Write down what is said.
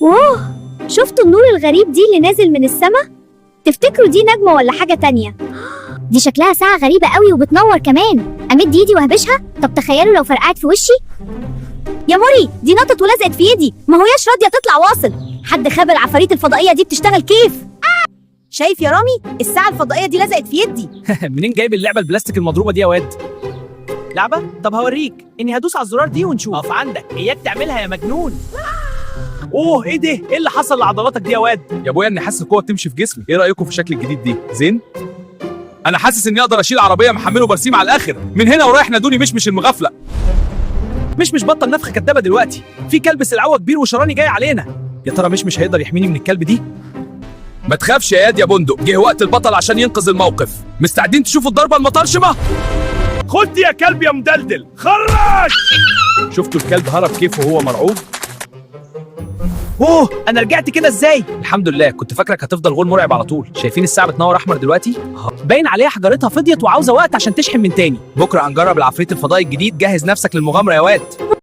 واوه، شفتوا النور الغريب دي اللي نازل من السما؟ تفتكروا دي نجمة ولا حاجة تانية؟ دي شكلها ساعة غريبة قوي وبتنور كمان. أمد ايدي وهبشها؟ طب تخيلوا لو فرقعت في وشي. يا موري، دي نطت ولزقت في ايدي، ما هوياش راضية تطلع واصل. حد خابر العفاريت الفضائية دي بتشتغل كيف؟ شايف يا رامي؟ الساعة الفضائية دي لزقت في يدي. منين جايب اللعبه البلاستيك المضروبه دي يا واد؟ لعبه؟ طب هوريك، اني هدوس على الزرار دي ونشوف. اقف عندك، اياك تعملها يا مجنون. اوه، ايه ده؟ ايه اللي حصل لعضلاتك دي يا واد؟ يا ابويا اني حاسس القوه تمشي في جسمي. ايه رايكم في الشكل الجديد دي؟ زين؟ انا حاسس اني اقدر اشيل عربيه محمله برسيم على الاخر. من هنا ورايح نادوني مش المغفله. مش بطل نفخه كدابه دلوقتي. في كلب سلعوه كبير وشراني جاي علينا. يا ترى مش هيقدر يحميني من الكلب دي؟ ما تخافش يا ياد يا بندق، جه وقت البطل عشان ينقذ الموقف. مستعدين تشوفوا الضربه المطرشمه؟ خد يا كلب يا مدلدل، خرج! شفتوا الكلب هرب كيف وهو مرعوب؟ اوه، انا رجعت كده ازاي؟ الحمد لله، كنت فاكرك هتفضل غول مرعب على طول. شايفين الساعه بتنور احمر دلوقتي؟ باين عليها حجرتها فضيت وعاوزه وقت عشان تشحن من تاني. بكره هنجرب العفريت الفضائي الجديد. جهز نفسك للمغامره يا واد.